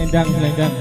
Selendang, selendang.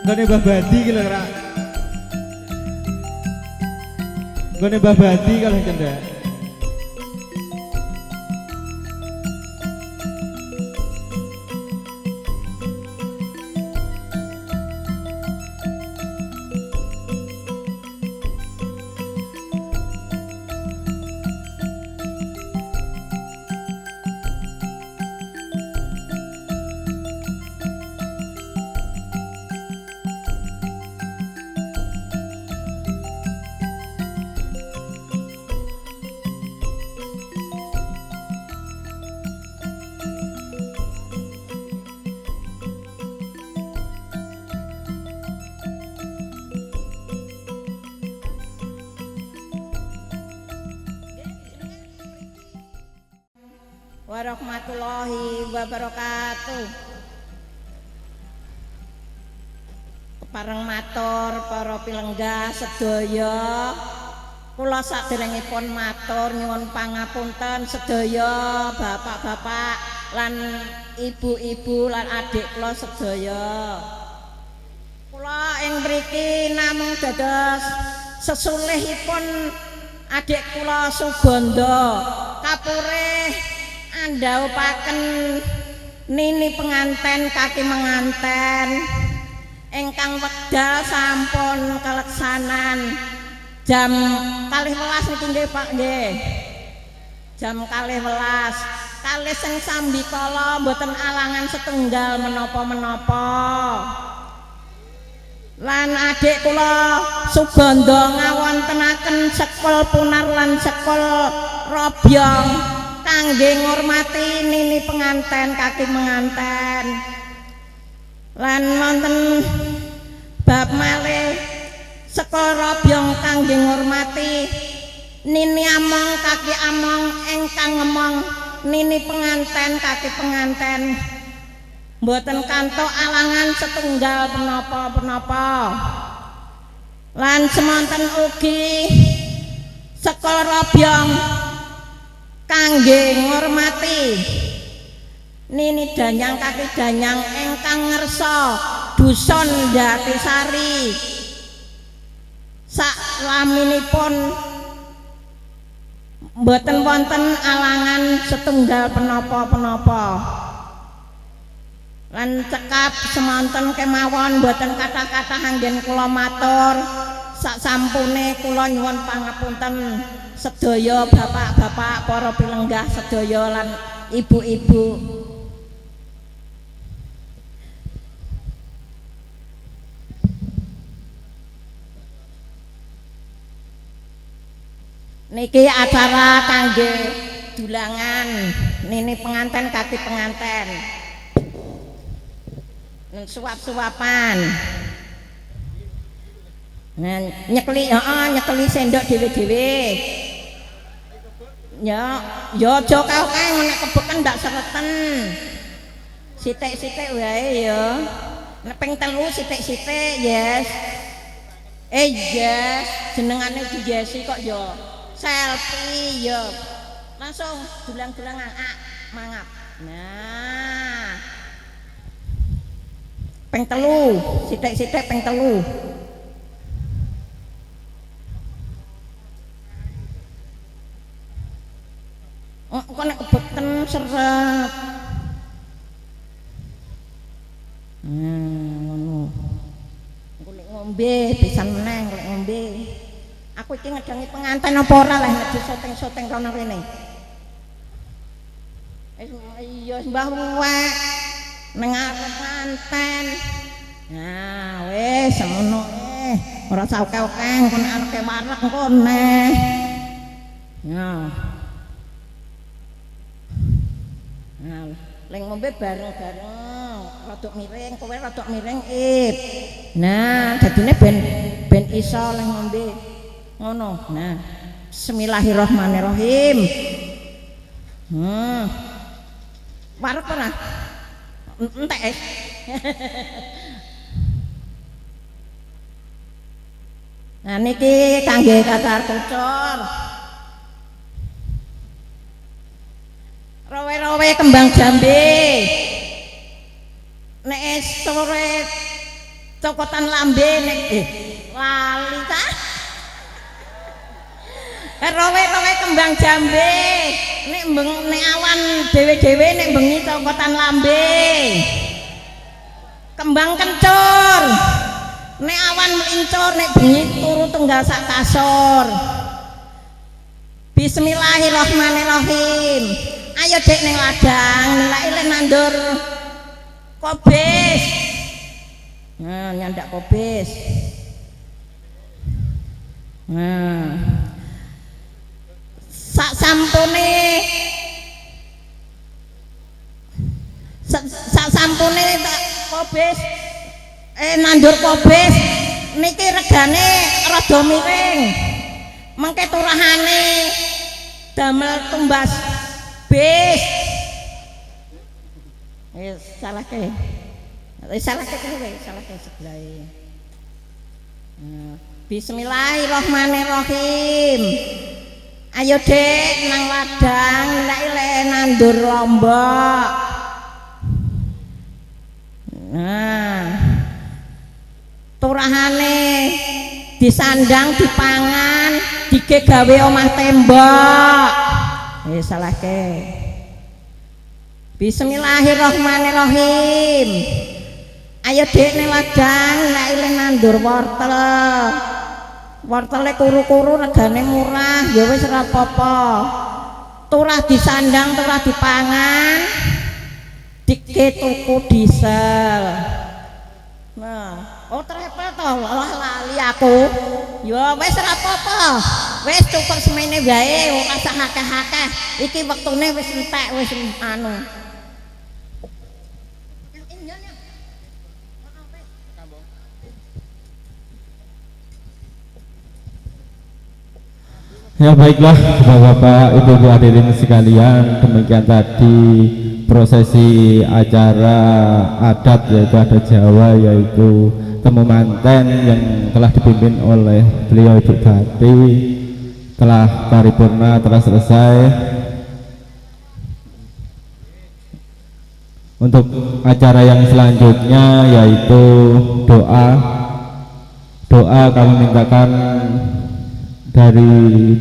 Gone babadi ki lho, Kak. Gone babadi kalau cendak. Warahmatullahi wabarakatuh. Pareng matur para pilenggah sedaya. Kula saderengipun matur nyuwun pangapunten sedaya bapak-bapak lan ibu-ibu lan adik kula sedaya. Kula ing mriki namung dados sesulihipun adik kula Suganda kapurih andhaupaken nini penganten kaki menganten ingkang wekdal sampun kaleksanan jam 12 niki nggih Pak nggih. Jam 12 kalih sing sambikala mboten alangan setunggal menapa-menapa. Lan adik kula Suganda ngawontenaken sekol punar lan sekol robyong kangge ngurmati nini penganten kaki menganten. Lan wonten bab malih sekol robyong kangge ngurmati nini among kaki among ingkang ngemong nini penganten kaki penganten mboten kantuk alangan setunggal penapa-penapa. Lan semonten ugi sekol robyong kangge ngurmati nini danyang kaki danyang ingkang ngersa dusun Jatisari saklaminipun mboten wonten alangan setunggal penapa-penapa. lan cekap semonten kemawon boten kata-kata anggen kula matur sasampune kula nyuwun pangapunten sedaya bapak-bapak para pilenggah sedaya lan ibu-ibu. Niki acara kangge dulangan nini penganten kaki penganten suap-suapan nyekeli sendok dhewe-dhewe ya aja kae nek kebeken ndak sereten sithik-sithik wae ya nek ping 3 sithik-sithik yes yes jenengane dijesi kok ya selfie ya langsung dulang-dulangan mangap nah ping 3 sithik-sithik ping 3 kok nek kebeken seret ngono golek ngombe pisan meneh golek ngombe aku iki ngedangi pengantin apa ora lah nek syuting-syuting kono rene iya mbah wek ning arep pengantin nah wis ngono ora usah oke-oke kon arep wareg kon neh ya nah leng ngombe bareng-bareng rodok miring kowe rodok miring nah dadine ben iso leng ngombe ngono nah bismillahirrahmanirrahim wareg ora entek nah niki kangge kacar kucur rowe-rowe kembang jambe nek sore cokotan lambe nek lali ta rowe-rowe kembang jambe nek awan dhewe-dhewe nek bengi cokotan lambe kembang kencur nek awan melincur nek bengi turu tunggal sak kasur bismillahirrahmanirrahim ayo dek ning ladang nilai nandur kobis nah nyandak kobis nah sak sampune kobis nandur kobis niki regane rada miring mengke turahane damel tumbas bis salahke sebelah bismillahirrahmanirrahim ayo dek nang ladang ile nandur lombok nah turahane disandang dipangan digawe omah tembok salahke bismillahirrahmanirrahim ayo dek ning ladang nek ile nandur wortele kuru-kuru regane murah ya wis ora apa-apa turah disandang turah dipangan dike tuku diesel nah trepel to lali aku ya wis ora apa-apa wis cukup semene wae ora usah akeh-akeh iki wektune wis entek wis anu ya baiklah bapak-bapak ibu-ibu hadirin sekalian demikian tadi prosesi acara adat yaitu adat Jawa yaitu temu manten yang telah dipimpin oleh beliau Ibu Tati telah paripurna telah selesai. Untuk acara yang selanjutnya yaitu doa kami mintakan dari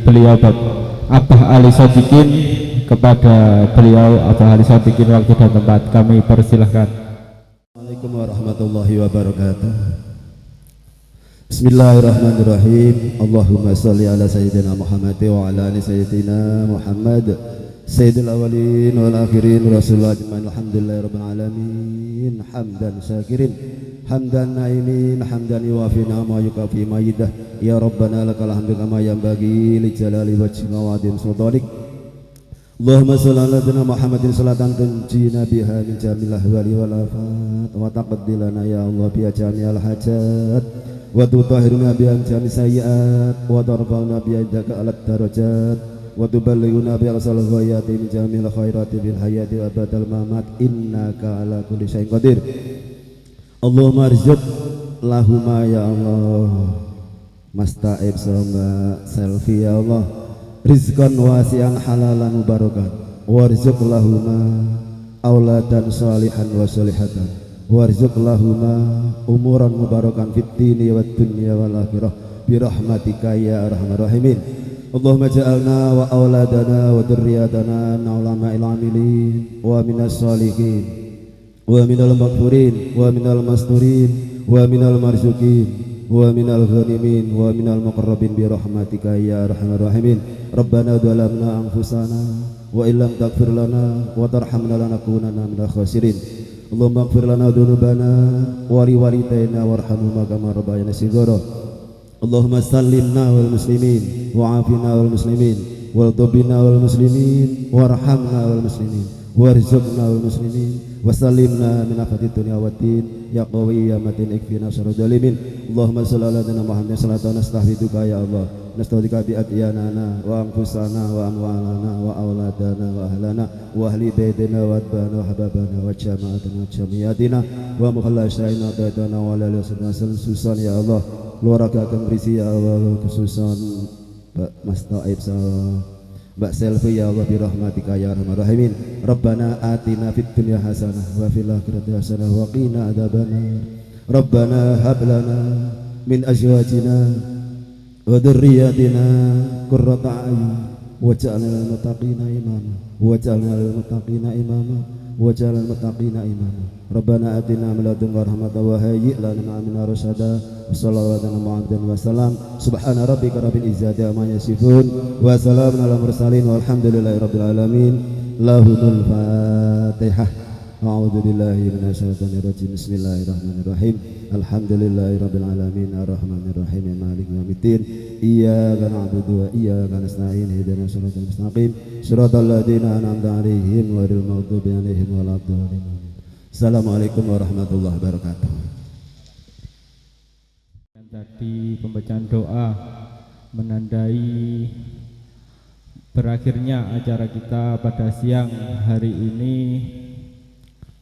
beliau Abah Ali Sodikin kepada beliau Abah Ali Sodikin waktu dan tempat kami persilahkan. Assalamualaikum warahmatullahi wabarakatuh. Bismillahirrahmanirrahim. Allahumma salli ala sayyidina Muhammad wa ala ali sayyidina Muhammad sayyidil awwalin wal akhirin rasulullah ajmain. Alhamdulillahirabbil alamin hamdan syakirin hamdan naimin hamdan yuwafi ni'ama yukafi mayidah. Ya rabbana lakal hamdu kama yanbaghi li jalali wajhika wa 'azimi sultanik. Allahumma shalli ala sayyidina Muhammadin salatan tunjina biha min jamil ahwali wal afat wa taqdi lana ya Allah bi jamil hajat wa tutahhiruna bi jami sayyiat wa tarfa'una bi yadika alat darajat wa tuballighuna bi aqsal ghayati min jamil khairati bil hayati wa badal mamat innaka ala kulli syai'in qadir. Allahumma rizq lahuma ya Allah masta'ib sama selfie ya Allah rizqan wasi'an halalan mubarakan warzuq lahuma auladan salihan wa salihatan warzuq lahuma umuran mubarakan fid dini wad dunya wal akhirah bi rahmatika ya arhamar rahimin. Allahumma ja'alna wa auladana wa dzurriyyatana ulama'il amilin wa minas salihin wa minal maghfurin wa minal masturin wa minal marzuqin wa minal ghanimin wa minal muqarrabin bi rahmatika ya arhamar rahimin. Rabbana dhalamna anfusana wa illam taghfir lana wa tarhamna lanakunanna minal khasirin. Allahumma ighfir lana dzunubana wa li walidayna warhamhuma kama rabbayana shighara. Allahumma sallimna wal muslimin wa afina wal muslimin wal tubina wal muslimin warhamna wal muslimin warzuqna wal muslimin wasallimna min afati dunya waddin ya qawi ya matin ikfina syarra zalimin. Allahumma shalli ala sayyidina Muhammadin salatan nastahfiduka ya Allah nastaudika bi adyanana wa anfusana wa amwalana wa auladana wa ahlana wa ahli baitina wa adbana wa hababana wa jama'atana wa jamiyatina wa mukhallasyaina ta'atana wa la susan ya Allah keluarga akan berisi ya Allah khususan Mas Taib Mbak Selvi ya Allah bi rahmatika ya arhamar rahimin. Rabbana atina fid dunya hasanah wa fil akhirati hasanah wa qina adzabannar. Rabbana hab lana min azwajina wa dhurriyyatina qurrata a'yun waj'alna lil muttaqina imama waj'alna lil muttaqina imama waj'alna lil muttaqina imama. Rabbana atina min ladunka rahmatan wa hayyi' lana min amrina rasyada. Wassallallahu ala Muhammadin wa sallam. Subhana rabbika rabbil izzati amma yasifun wa salamun alal mursalin walhamdulillahi rabbil alamin. Lahumul Fatihah. A'udzu billahi minasyaitonir rajim. Bismillahirrahmanirrahim. Alhamdulillahi rabbil alamin arrahmanir rahim maliki yaumiddin. Iyyaka na'budu wa iyyaka nasta'in ihdinas siratal mustaqim siratal ladzina an'amta 'alaihim ghairil maghdubi 'alaihim waladdallin. Assalamualaikum warahmatullahi wabarakatuh. Tadi pembacaan doa menandai berakhirnya acara kita pada siang hari ini,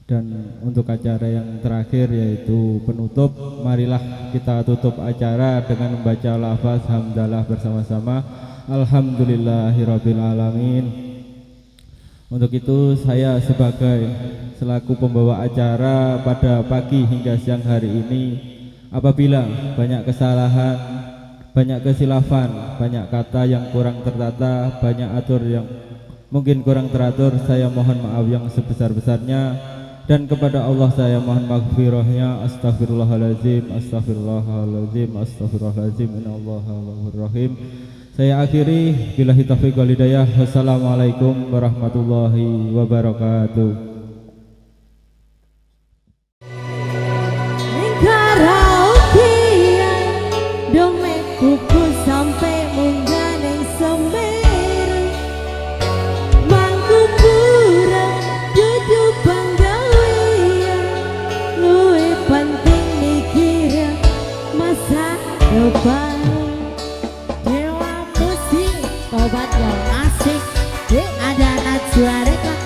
dan untuk acara yang terakhir yaitu penutup, marilah kita tutup acara dengan membaca lafaz hamdalah bersama-sama. Alhamdulillahirabbil alamin. Untuk itu saya sebagai selaku pembawa acara pada pagi hingga siang hari ini, apabila banyak kesalahan, banyak kesilafan, banyak kata yang kurang tertata, banyak atur yang mungkin kurang teratur, saya mohon maaf yang sebesar-besarnya, dan kepada Allah saya mohon maghfirahnya. Astaghfirullahaladzim, astaghfirullahaladzim, astaghfirullahaladzim, innallaha ghafurur rahim. Saya akhiri billahi taufiq wal hidayah. Wassalamualaikum warahmatullahi wabarakatuh. Kuku sampai munggah neng semeru mangku pura dudu panggawian luwe penting mikir masa depan. Dewa musik obat yang asik ada Najwa Rekod.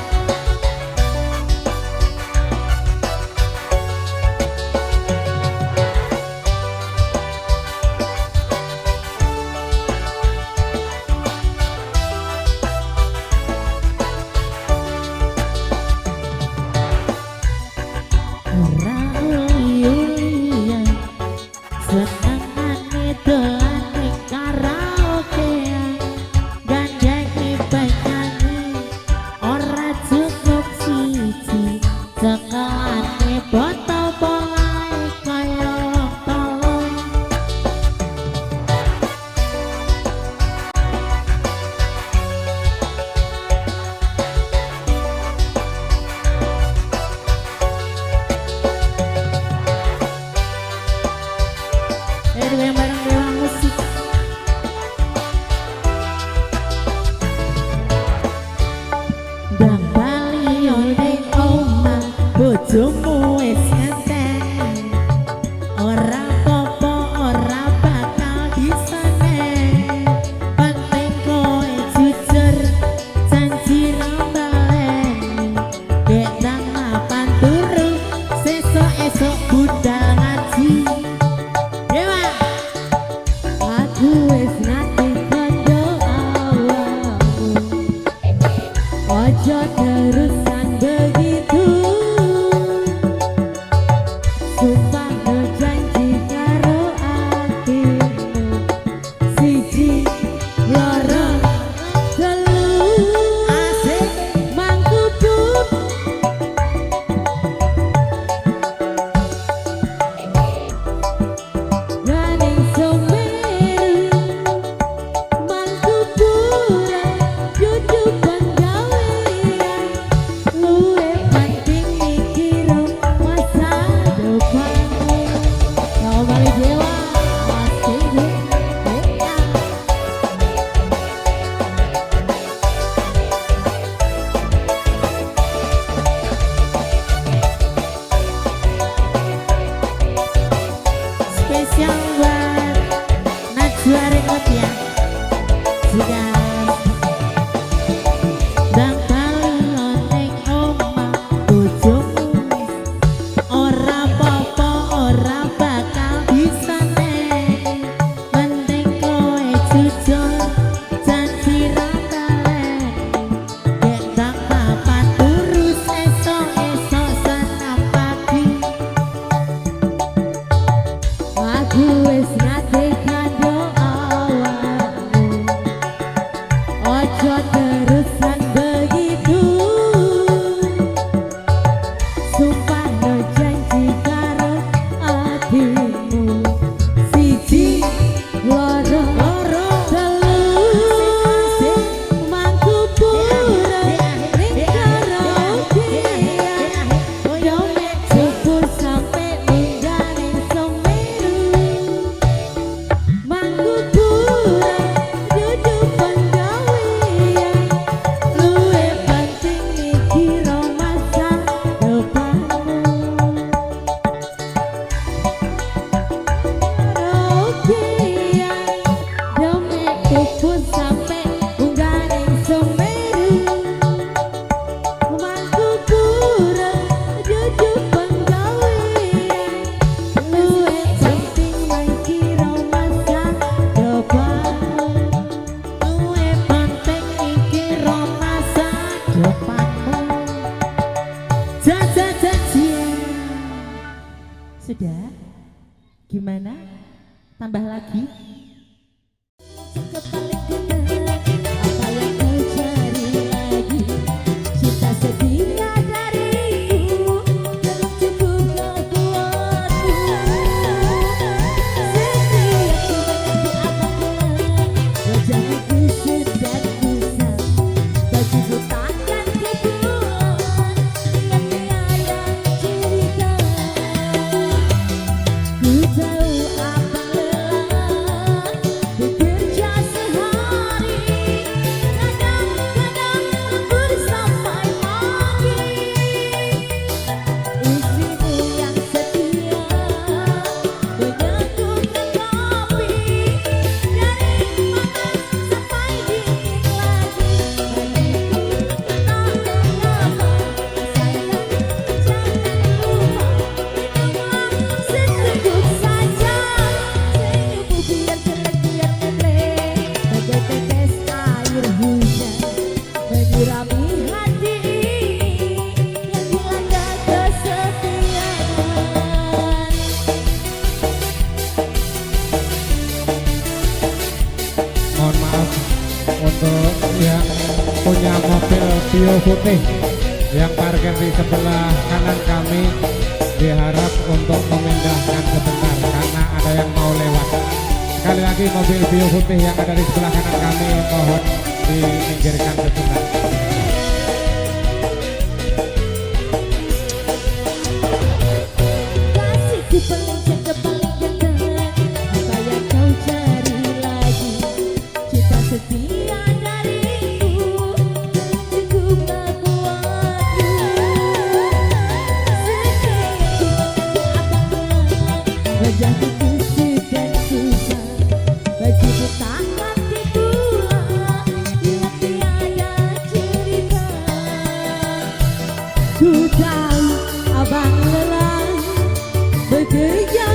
Botol bojomu wis ngenteni ora apa-apa ora bakal diseneni penting kowe jujur janji rambaleni gek nang mapan turu sesuk-esuk budal ngaji dewa aku wis nate kandha awakmu ojo terusan begitu sumpah no janji karo atimu siji loro telu asik mangkubut ganing sumeru mangkuburan jujur penggawean luwe penting mikir masa depanmu kau balik dewa masih dewa spesial buat Najwa Record ya sudah dan balon ning omah bojomu ora apa-apa ora bakal diseneni penting kowe jujur janji rambaleni gek nang papan turu esok-esok senam pagi aku wis nate kandha awakmu ojo terusan begitu sumpah no janji karo atimu siji loro telu mangkuburan ning karaokean dompet cukup sampai mungganing Semeru mangkuburan jujur penggawean luwe penting mikir masa depanmu karaokean dompet cukup sampai mungganing Semeru mangkuburan jujur penggawean luwe penting mikir masa depanmu luwe penting mikir masa depanmu jajan sudah gimana tambah lagi apa yang kau cari lagi cinta setia dariku belum cukup kau buatku setiap ku menanti apapun wajahmu kusut dan kusam bajumu takkan kebulan dengan tiada cerita ku tahu abang lelah bekerja sehari kadang-kadang lembur sampai pagi istrimu yang setia menyatukan kopi dari panas sampai dingin lagi bagiku tak mengapa sayang jangan lupa minumlah seteguk saja senyummu biar jelek biar melek bagai tetes air hujan menyirami hati ini yang dilanda kesepian. Mohon maaf untuk yang punya mobil Vio putih yang parkir di sebelah kanan kami diharap untuk memindahkan sebentar karena ada yang mau lewat. Sekali lagi mobil Vio putih yang ada di sebelah kanan kami mohon diminggirkan sebentar. Kasihku paling jaga paling ganteng apa yang kau cari lagi cinta setia dariku belum cukup kau buatku Ku tahu abang lelah bekerja